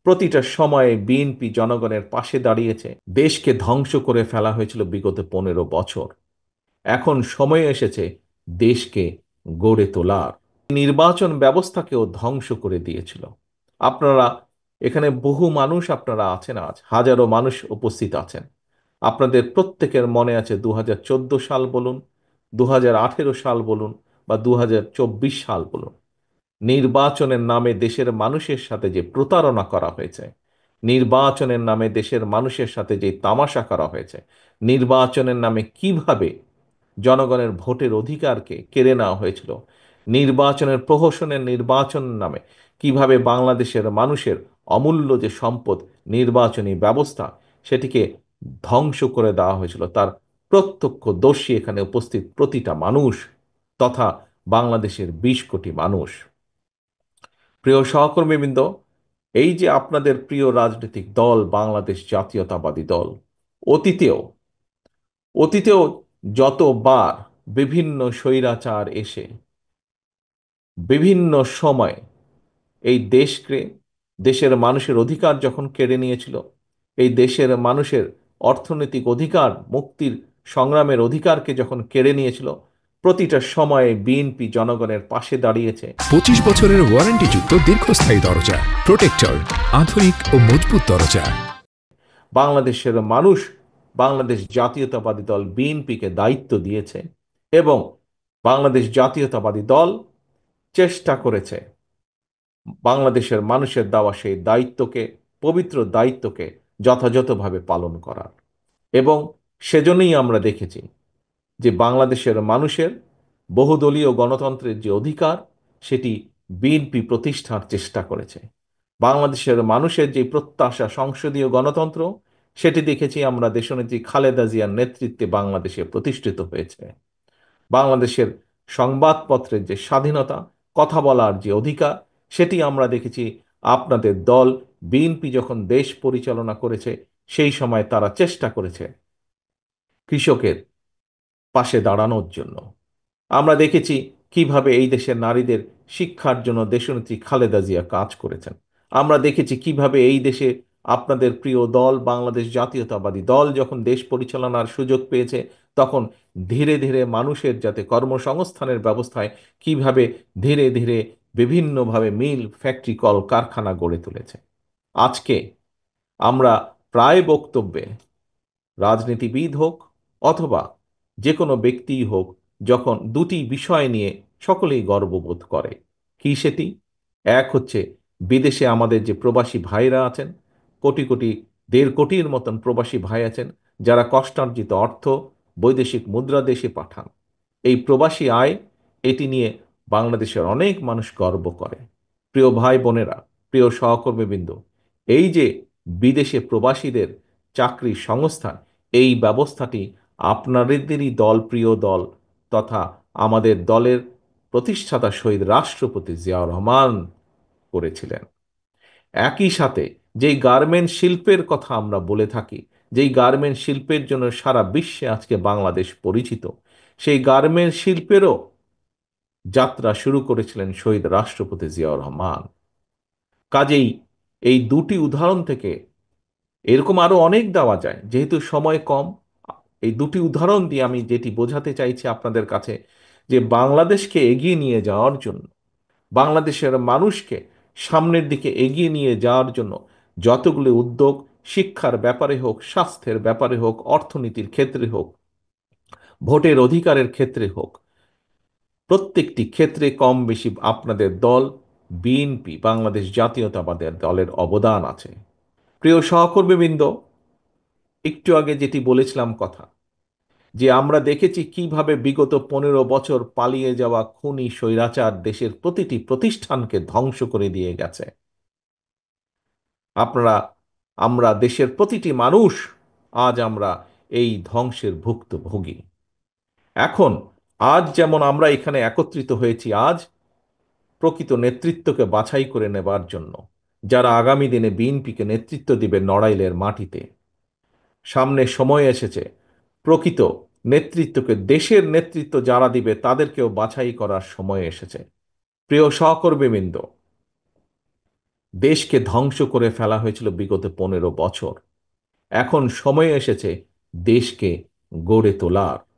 প্রতিটা সময়ে বিএনপি জনগণের পাশে দাঁড়িয়েছে। দেশকে ধ্বংস করে ফেলা হয়েছিল বিগত 15 বছর। এখন সময় এসেছে দেশকে গড়ে তোলার। নির্বাচন ব্যবস্থাকেও ধ্বংস করে দিয়েছিল। আপনারা এখানে বহু মানুষ আপনারা আছেন, আজ হাজারো মানুষ উপস্থিত আছেন। আপনাদের প্রত্যেকের মনে আছে 2014 সাল বলুন, 2018 সাল বলুন, বা 2024 সাল বলুন, নির্বাচনের নামে দেশের মানুষের সাথে যে প্রতারণা করা হয়েছে, নির্বাচনের নামে দেশের মানুষের সাথে যে তামাশা করা হয়েছে, নির্বাচনের নামে কিভাবে জনগণের ভোটের অধিকারকে কেড়ে নেওয়া হয়েছিল, নির্বাচনের প্রহসনের নির্বাচনের নামে কিভাবে বাংলাদেশের মানুষের অমূল্য যে সম্পদ নির্বাচনী ব্যবস্থা সেটিকে ধ্বংস করে দেওয়া হয়েছিল, তার প্রত্যক্ষ দোষী এখানে উপস্থিত প্রতিটা মানুষ তথা বাংলাদেশের 20 কোটি মানুষ। প্রিয় সহকর্মীবৃন্দ, এই যে আপনাদের প্রিয় রাজনৈতিক দল বাংলাদেশ জাতীয়তাবাদী দল, অতীতেও অতীতেও যতবার বিভিন্ন স্বৈরাচার এসে বিভিন্ন সময় এই দেশকে, দেশের মানুষের অধিকার যখন কেড়ে নিয়েছিল, এই দেশের মানুষের অর্থনৈতিক অধিকার, মুক্তির সংগ্রামের অধিকারকে যখন কেড়ে নিয়েছিল, প্রতিটা সময়ে বিএনপি জনগণের পাশে দাঁড়িয়েছে। 25 বছরের ওয়ারেন্টিযুক্ত দীর্ঘস্থায়ী দরজা প্রোটেক্টর, আধুনিক ও মজবুত দরজা। বাংলাদেশের মানুষ বাংলাদেশ জাতীয়তাবাদী দল বিএনপিকে দায়িত্ব দিয়েছে এবং বাংলাদেশ জাতীয়তাবাদী দল চেষ্টা করেছে বাংলাদেশের মানুষের দেওয়া সেই দায়িত্বকে, পবিত্র দায়িত্বকে যথাযথভাবে পালন করার। এবং সেজন্যই আমরা দেখেছি যে বাংলাদেশের মানুষের বহুদলীয় গণতন্ত্রের যে অধিকার সেটি বিএনপি প্রতিষ্ঠার চেষ্টা করেছে। বাংলাদেশের মানুষের যে প্রত্যাশা সংসদীয় গণতন্ত্র, সেটি দেখেছি আমরা দেশনেত্রী খালেদা জিয়ার নেতৃত্বে বাংলাদেশে প্রতিষ্ঠিত হয়েছে। বাংলাদেশের সংবাদপত্রের যে স্বাধীনতা, কথা বলার যে অধিকার, সেটি আমরা দেখেছি আপনাদের দল বিএনপি যখন দেশ পরিচালনা করেছে সেই সময় তারা চেষ্টা করেছে কৃষকের পাশে দাঁড়ানোর জন্য। আমরা দেখেছি কিভাবে এই দেশের নারীদের শিক্ষার জন্য দেশনেত্রী খালেদা জিয়া কাজ করেছেন। আমরা দেখেছি কিভাবে এই দেশে আপনাদের প্রিয় দল বাংলাদেশ জাতীয়তাবাদী দল যখন দেশ পরিচালনার সুযোগ পেয়েছে তখন ধীরে ধীরে মানুষের যাতে কর্মসংস্থানের ব্যবস্থায় কিভাবে ধীরে ধীরে বিভিন্নভাবে মিল, ফ্যাক্টরি, কল কারখানা গড়ে তুলেছে। আজকে আমরা প্রায় বক্তব্যে রাজনীতিবিদ হোক অথবা যে কোনো ব্যক্তিই হোক, যখন দুটি বিষয় নিয়ে সকলেই গর্ববোধ করে। কি সেটি? এক হচ্ছে বিদেশে আমাদের যে প্রবাসী ভাইরা আছেন, কোটি কোটি, 1.5 কোটির মতন প্রবাসী ভাই আছেন যারা কষ্টার্জিত অর্থ বৈদেশিক মুদ্রা দেশে পাঠান। এই প্রবাসী আয়, এটি নিয়ে বাংলাদেশের অনেক মানুষ গর্ব করে। প্রিয় ভাই বোনেরা, প্রিয় সহকর্মীবৃন্দ, এই যে বিদেশে প্রবাসীদের চাকরির সংস্থান, এই ব্যবস্থাটি আপনাদেরই দল, প্রিয় দল তথা আমাদের দলের প্রতিষ্ঠাতা শহীদ রাষ্ট্রপতি জিয়াউর রহমান করেছিলেন। একই সাথে যেই গার্মেন্ট শিল্পের কথা আমরা বলে থাকি, যেই গার্মেন্ট শিল্পের জন্য সারা বিশ্বে আজকে বাংলাদেশ পরিচিত, সেই গার্মেন্ট শিল্পেরও যাত্রা শুরু করেছিলেন শহীদ রাষ্ট্রপতি জিয়াউর রহমান। কাজেই এই দুটি উদাহরণ থেকে এরকম আরো অনেক দেওয়া যায়, যেহেতু সময় কম, এই দুটি উদাহরণ দিয়ে আমি যেটি বোঝাতে চাইছি আপনাদের কাছে, যে বাংলাদেশকে এগিয়ে নিয়ে যাওয়ার জন্য, বাংলাদেশের মানুষকে সামনের দিকে এগিয়ে নিয়ে যাওয়ার জন্য যতগুলো উদ্যোগ, শিক্ষার ব্যাপারে হোক, স্বাস্থ্যের ব্যাপারে হোক, অর্থনীতির ক্ষেত্রে হোক, ভোটের অধিকারের ক্ষেত্রে হোক, প্রত্যেকটি ক্ষেত্রে কম বেশি আপনাদের দল বিএনপি, বাংলাদেশ জাতীয়তাবাদী দলের অবদান আছে। প্রিয় সহকর্মীবৃন্দ, একটু আগে যেটি বলেছিলাম কথা, যে আমরা দেখেছি কিভাবে বিগত 15 বছর পালিয়ে যাওয়া খুনি স্বৈরাচার দেশের প্রতিটি প্রতিষ্ঠানকে ধ্বংস করে দিয়ে গেছে। আপনারা, আমরা দেশের প্রতিটি মানুষ আজ আমরা এই ধ্বংসের ভুক্তভোগী। এখন আজ যেমন আমরা এখানে একত্রিত হয়েছি আজ প্রকৃত নেতৃত্বকে বাছাই করে নেবার জন্য, যারা আগামী দিনে বিএনপিকে নেতৃত্ব দিবে নড়াইলের মাটিতে। সামনে সময় এসেছে প্রকৃত নেতৃত্বকে, দেশের নেতৃত্ব যারা দিবে তাদেরকেও বাছাই করার সময় এসেছে। প্রিয় সহকর্মীবৃন্দ, দেশকে ধ্বংস করে ফেলা হয়েছিল বিগত 15 বছর। এখন সময় এসেছে দেশকে গড়ে তোলার।